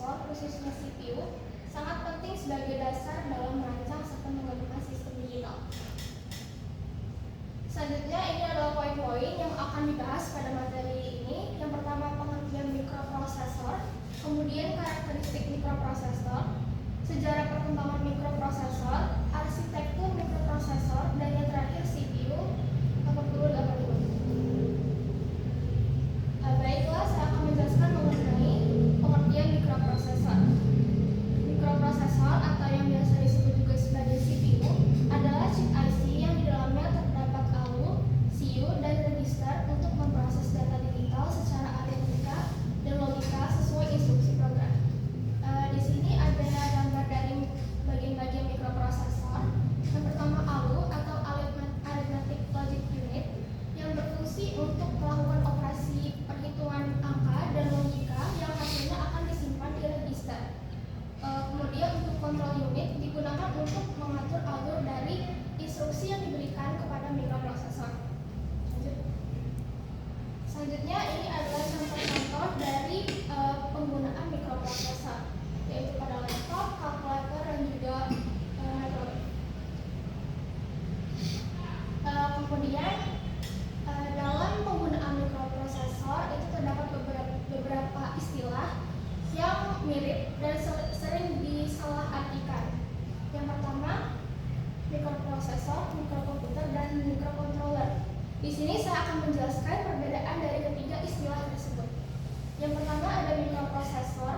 mikroprosesor, khususnya CPU, sangat penting sebagai dasar dalam merancang serta mengembangkan sistem digital. Selanjutnya ini adalah poin-poin yang akan dibahas pada materi ini. Yang pertama, pengertian mikroprosesor, kemudian karakteristik mikroprosesor, sejarah perkembangan mikroprosesor, arsitektur mikroprosesor, dan yang terakhir CPU 8080. Baiklah, saya akan menjelaskan mengenai pengertian mikroprosesor. Mikroprosesor atau yang biasa disebut juga sebagai CPU adalah chip IC yang di dalamnya terdapat ALU, CU, dan register untuk memproses data digital secara aritmetika dan logika sesuai instruksi program. Di sini ada gambar dari bagian-bagian mikroprosesor. Yang pertama ALU atau Arithmetic Logic Unit yang berfungsi untuk melakukan operasi perhitungan angka dan logika yang hasilnya akan disimpan di register. Kemudian untuk control unit digunakan untuk mengatur alur dari instruksi yang diberikan kepada mikroprosesor. Selanjutnya ini adalah contoh-contoh dari penggunaan mikroprosesor, yaitu pada laptop, kalkulator, dan juga microwave. Kemudian dalam penggunaan mikroprosesor itu terdapat beberapa istilah yang mirip dan sering disalahartikan. Yang pertama, mikroprosesor, mikrokomputer, dan mikrocontroller. Di sini saya akan menjelaskan perbedaan dari ketiga istilah tersebut. Yang pertama ada mikroprosesor.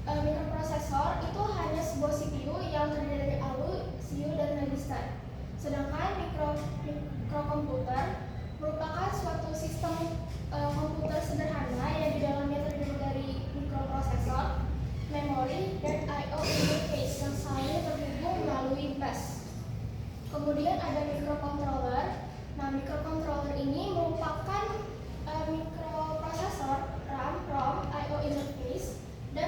Mikroprosesor itu hanya sebuah CPU yang terdiri dari ALU, CU, dan register. Sedangkan mikrokomputer merupakan suatu sistem komputer sederhana yang di dalamnya terdiri dari mikroprosesor, memori, dan I/O interface yang saling terhubung melalui bus. Kemudian ada mikrocontroller. Nah, mikrocontroller ini merupakan mikroprosesor, RAM, ROM, I/O interface, dan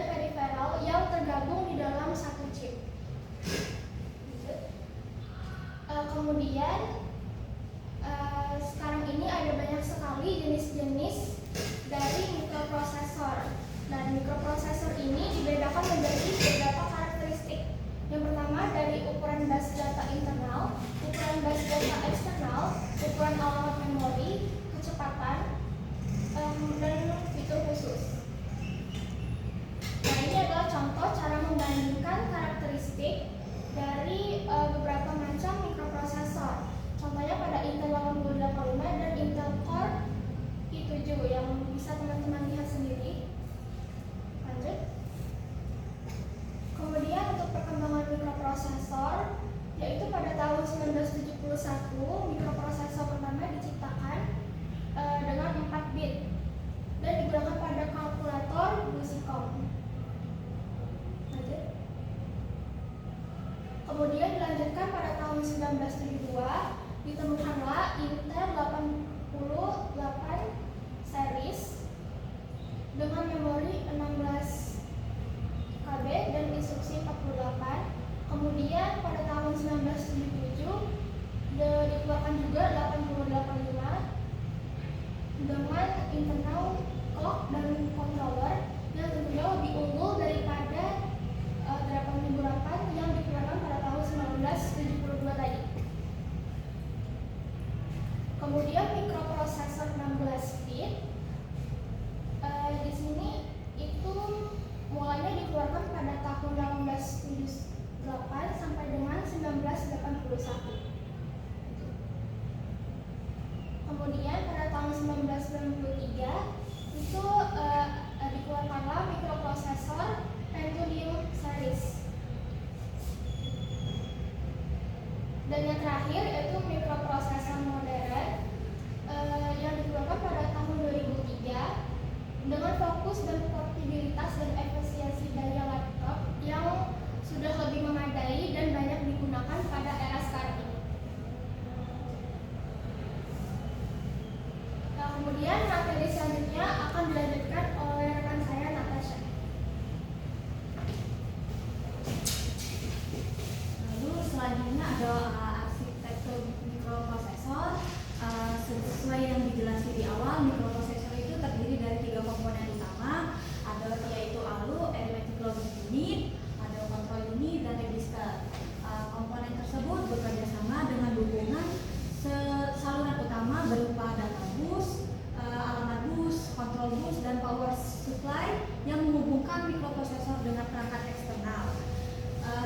mikroprosesor dengan perangkat eksternal.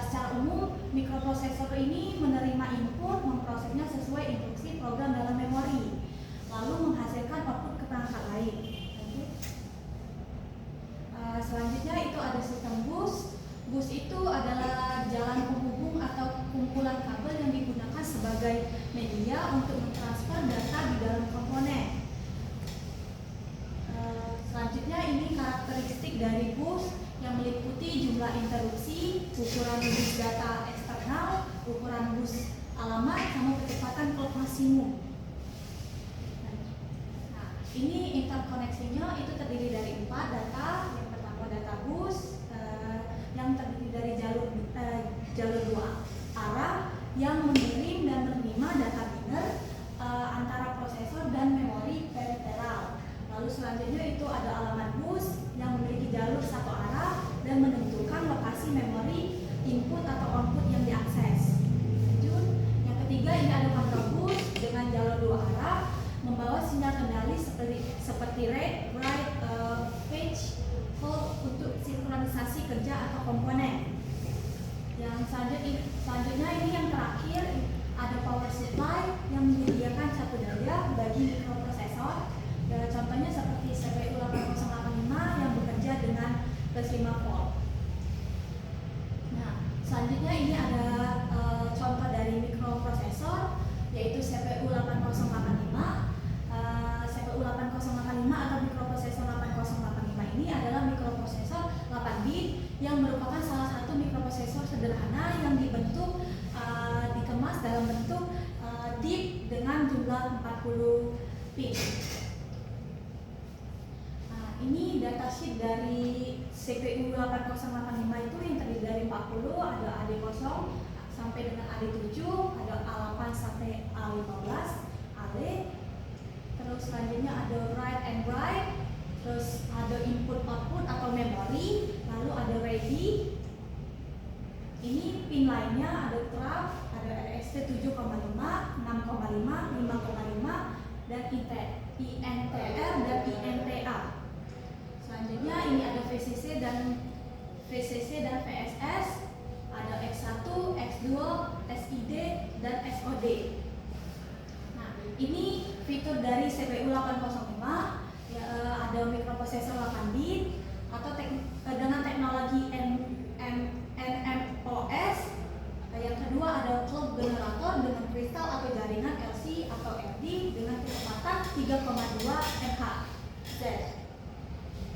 Secara umum, mikroprosesor ini menerima input, memprosesnya sesuai instruksi program dalam memori, lalu menghasilkan output ke perangkat lain. Selanjutnya itu ada sistem bus. Bus itu adalah jalan penghubung atau kumpulan kabel yang digunakan sebagai media untuk mentransfer data di dalam komponen. Selanjutnya ini karakteristik dari bus yang meliputi jumlah interupsi, ukuran bus data eksternal, ukuran bus alamat, sama kecepatan clock maksimum. Nah, ini interkoneksinya itu terdiri dari 4 data. Yang pertama data bus yang terdiri dari jalur 2 arah yang mengirim dan menerima data biner antara prosesor dan memori peripheral. Lalu selanjutnya itu ada alamat bus yang memiliki jalur 1 arah dan menentukan lokasi memori input atau output yang diakses. Lanjut, yang ketiga ini ada kontrol bus dengan jalur 2 arah membawa sinyal kendali seperti read, write, fetch, hold untuk sinkronisasi kerja atau komponen. Yang selanjutnya ini yang terakhir ada power supply yang menyediakan satu daya bagi mikroprosesor. Contohnya seperti CPU 8085 yang bekerja dengan plus 5 volt. Nah, selanjutnya ini ada contoh dari mikroprosesor yaitu CPU 8085. CPU 8085 atau mikroprosesor 8085 ini adalah mikroprosesor 8 bit yang merupakan salah satu mikroprosesor sederhana yang dikemas dalam bentuk DIP dengan jumlah 40 pin. Ini datasheet dari CPU 8085 itu yang terdiri dari 40, ada AD0 sampai dengan AD7, ada A8 sampai A15, AD. Terus selanjutnya ada write and write, terus ada input output atau memori, lalu ada ready. Ini pin lainnya ada trap, ada RST 7,5, 6,5, 5,5, dan INTR dan INTA. Selanjutnya ini ada VCC dan VSS, ada X1, X2, SID, dan SOD. Nah, ini fitur dari CPU 805, ya, ada mikroprosesor 8 bit atau dengan teknologi NMOS. Yang kedua ada clock generator dengan kristal atau jaringan LC atau FD dengan kecepatan 3,2 MHz.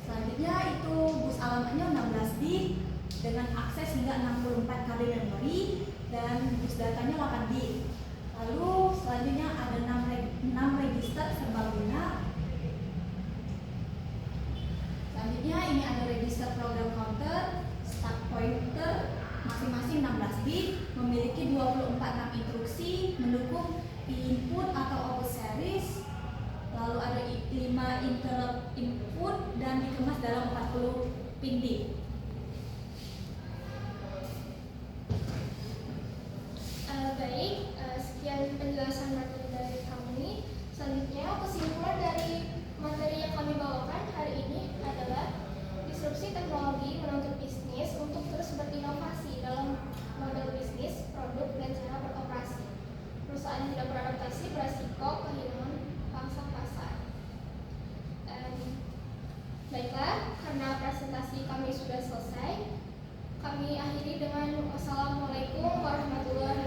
Selanjutnya itu bus alamatnya 16 bit dengan akses hingga 64 KB memori dan bus datanya 8 bit. Lalu selanjutnya ada 6 register serbaguna. Selanjutnya ini ada register program counter, start pointer masing-masing 16 bit, memiliki 24 enam instruksi, mendukung input atau output series. Lalu ada 5 interrupt input dan dikemas dalam 40 pin DIP. Baik, sekian penjelasan materi dari kami. Selanjutnya kesimpulan dari materi yang kami bawakan hari ini adalah disrupsi teknologi menuntut bisnis untuk terus berinovasi dalam model bisnis, produk, dan cara beroperasi. Perusahaan yang tidak beradaptasi beresiko kehilangan pangsa pasar. Baiklah, karena presentasi kami sudah selesai, kami akhiri dengan wassalamualaikum warahmatullahi wabarakatuh.